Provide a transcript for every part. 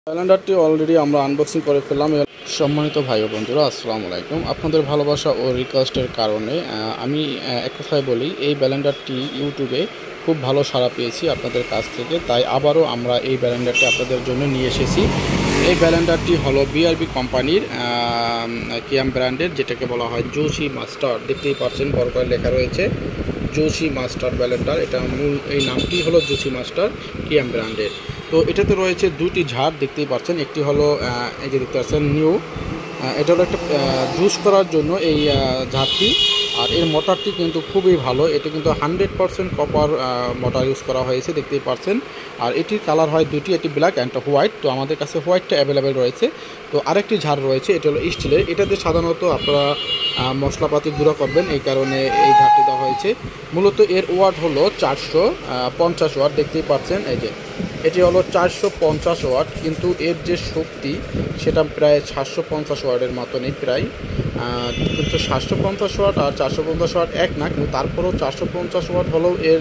ক্যালেন্ডারটি already আমরা unboxing করে ফেললাম। সম্মানিত ভাই ও বন্ধুরা, আসসালামু আলাইকুম। আপনাদের ভালোবাসা ও রিকোয়েস্টের কারণে আমি এক কথায় বলি, এই ব্যালেন্ডারটি ইউটিউবে খুব ভালো সাড়া পেয়েছি আপনাদের কাছ থেকে, তাই আবারও আমরা এই ব্যালেন্ডারটি আপনাদের জন্য নিয়ে এসেছি। এই ব্যালেন্ডারটি হলো বিআরবি কোম্পানির কিয়াম ব্র্যান্ডের, যেটাকে বলা হয় জোশি মাস্টার। দেখতেই পাচ্ছেন বড় করে লেখা রয়েছে জোশি মাস্টার ব্যালেন্ডার। এটা মূল এই নামটি হলো জোশি মাস্টার কিয়াম ব্র্যান্ডের। তো এটাতে রয়েছে দুটি ঝাড়, দেখতেই পাচ্ছেন। একটি হলো এই যে দেখতে পাচ্ছেন নিউ, এটা হলো একটা জুস করার জন্য এই ঝাড়টি। আর এর মোটরটি কিন্তু খুবই ভালো, এটা কিন্তু 100% কপার মোটর ইউজ করা হয়েছে, দেখতেই পাচ্ছেন। আর এটির কালার হয় দুটি, এটি ব্ল্যাক অ্যান্ড হোয়াইট। তো আমাদের কাছে হোয়াইটটা অ্যাভেলেবেল রয়েছে। তো আরেকটি ঝাড় রয়েছে, এটা হলো স্টিলের। এটাতে সাধারণত আপনারা মশলাপাতি গুঁড়ো করবেন, এই কারণে এই ঝাড়টি দেওয়া হয়েছে। মূলত এর ওয়াট হলো 450 ওয়াট, দেখতেই পাচ্ছেন। এই যে এটি হলো 450 ওয়াট, কিন্তু এর যে শক্তি সেটা প্রায় 750 ওয়াটের মতনই প্রায়। কিন্তু 750 ওয়াট আর 450 ওয়াট এক না, কিন্তু তারপরেও 450 ওয়াট হলেও এর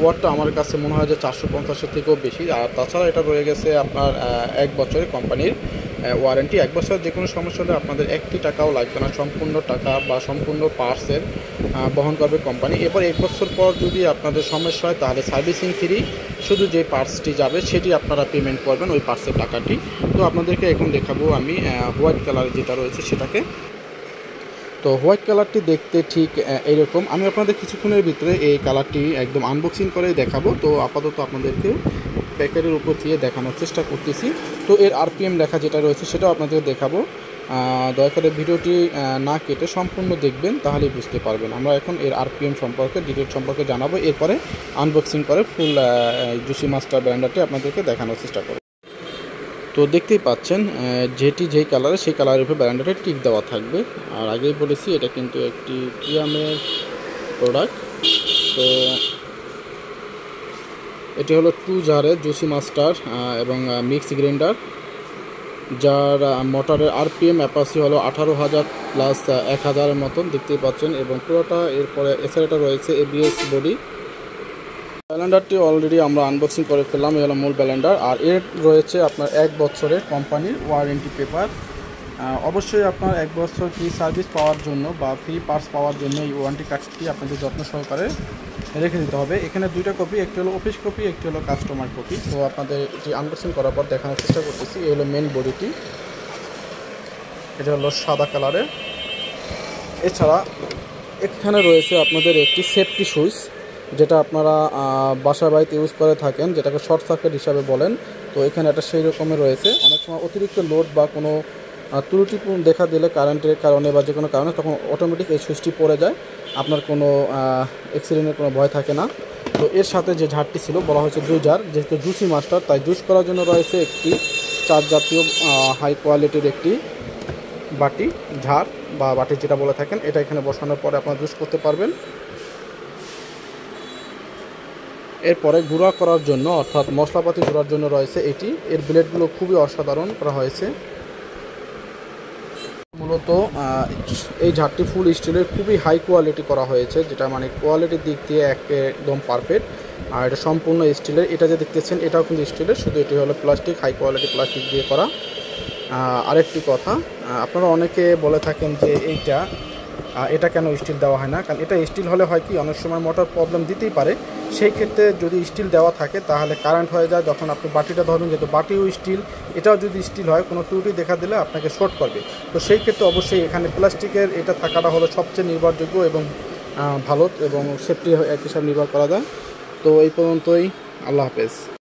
ওয়াটটা আমার কাছে মনে হয় যে 450-এর থেকেও বেশি। আর তাছাড়া এটা রয়ে গেছে আপনার 1 বছরের কোম্পানির ওয়ারেন্টি। 1 বছর যে কোনো সমস্যা হলে আপনাদের 1 টাকাও লাগবে না, সম্পূর্ণ টাকা বা সম্পূর্ণ পার্টসের বহন করবে কোম্পানি। এরপর 1 বছর পর যদি আপনাদের সমস্যা হয় তাহলে সার্ভিসিং ফ্রি, শুধু যে পার্টসটি যাবে সেটি আপনারা পেমেন্ট করবেন, ওই পার্টসের টাকাটি। তো আপনাদেরকে এখন দেখাবো আমি হোয়াইট কালার যেটা রয়েছে সেটাকে। তো হোয়াইট কালারটি দেখতে ঠিক এইরকম। আমি আপনাদের কিছুক্ষণের ভিতরে এই কালারটি একদম আনবক্সিং করে দেখাবো। তো আপাতত আপনাদেরকে প্যাকেটের উপর দিয়ে দেখানোর চেষ্টা করতেছি। তো এর আরপিএম লেখা যেটা রয়েছে সেটাও আপনাদের দেখাবো। দয়া করে ভিডিওটি না কেটে সম্পূর্ণ দেখবেন, তাহলেই বুঝতে পারবেন। আমরা এখন এর আরপিএম সম্পর্কে, ডিটেল সম্পর্কে জানাবো, এরপরে আনবক্সিং করে ফুল জুসি মাস্টার ব্র্যান্ডারটি আপনাদেরকে দেখানোর চেষ্টা করব। তো দেখতেই পাচ্ছেন যেই কালারে সেই কালারের উপরে ব্র্যান্ডারটা টিক দেওয়া থাকবে। আর আগেই বলেছি এটা কিন্তু একটি কিয়ামের প্রোডাক্ট। তো এটি হলো 2 জারের জুসি মাস্টার এবং মিক্স গ্রাইন্ডার, যার মোটরের আরপিএম অ্যাপাসি হলো 18,000 প্লাস 1,000-এর মতন, দেখতেই পাচ্ছেন। এবং পুরোটা এরপরে এছাড়া রয়েছে এবিএস বডি। ব্যালেন্ডারটি অলরেডি আমরা আনবক্সিং করে ফেললাম, এই হলো মূল ব্যালেন্ডার। আর এর রয়েছে আপনার 1 বছরের কোম্পানির ওয়ারেন্টি পেপার। অবশ্যই আপনার 1 বছর ফ্রি সার্ভিস পাওয়ার জন্য বা ফ্রি পার্টস পাওয়ার জন্য এই ওয়ারেন্টি কার্ডটি আপনাদের যত্ন সহকারে রেখে দিতে হবে। এখানে 2টা কপি, একটি হলো অফিস কপি, একটি হলো কাস্টমার কপি। তো আপনাদের যে আনবক্সিং করার পর দেখানোর চেষ্টা করতেছি। এই হলো মেন বডিটি, এটা হলো সাদা কালারের। এছাড়া এখানে রয়েছে আপনাদের একটি সেফটি সুইচ, যেটা আপনারা বাসা বাড়িতে ইউজ করে থাকেন, যেটাকে শর্ট সার্কিট হিসাবে বলেন। তো এখানে একটা সেই রকমের রয়েছে। অনেক সময় অতিরিক্ত লোড বা কোনো ত্রুটি দেখা দিলে কারেন্টের কারণে বা যে কোনো কারণে, তখন অটোমেটিক এই সুইচটি পড়ে যায়, আপনার কোনো অ্যাক্সিডেন্টের কোনো ভয় থাকে না। তো এর সাথে যে ঝাড়টি ছিল বলা হয়েছে 2 জার, যেহেতু জুসি মাস্টার তাই জুস করার জন্য রয়েছে একটি 4 জাতীয় হাই কোয়ালিটির একটি বাটি, ঝাড় বা বাটি যেটা বলে থাকেন। এটা এখানে বসানোর পরে আপনারা জুস করতে পারবেন। এরপরে গুঁড়া করার জন্য, অর্থাৎ মশলাপাতি গুঁড়ার জন্য রয়েছে এটি। এর ব্লেডগুলো খুবই অসাধারণ করা হয়েছে। মূলত এই ঝাড়টি ফুল স্টিলের, খুবই হাই কোয়ালিটি করা হয়েছে, যেটা মানে কোয়ালিটির দিক দিয়ে একদম পারফেক্ট। আর এটা সম্পূর্ণ স্টিলের। এটা যে দেখতেছেন এটাও কিন্তু স্টিলের, শুধু এটি হলো প্লাস্টিক, হাই কোয়ালিটি প্লাস্টিক দিয়ে করা। আরেকটি কথা, আপনারা অনেকে বলে থাকেন যে এটা কেন স্টিল দেওয়া হয় না। কারণ এটা স্টিল হলে হয় কি, অনেক সময় মোটর প্রবলেম দিতেই পারে। সেই ক্ষেত্রে যদি স্টিল দেওয়া থাকে তাহলে কারেন্ট হয়ে যায়, যখন আপনি বাটিটা ধরবেন, যেহেতু বাটিও স্টিল, এটাও যদি স্টিল হয়, কোনো ত্রুটি দেখা দিলে আপনাকে শর্ট করবে। তো সেই ক্ষেত্রে অবশ্যই এখানে প্লাস্টিকের এটা থাকাটা হলো সবচেয়ে নির্ভরযোগ্য এবং ভালো, এবং সেফটি এক হিসাবে নির্ভর করা যায়। তো এই পর্যন্তই, আল্লাহ হাফেজ।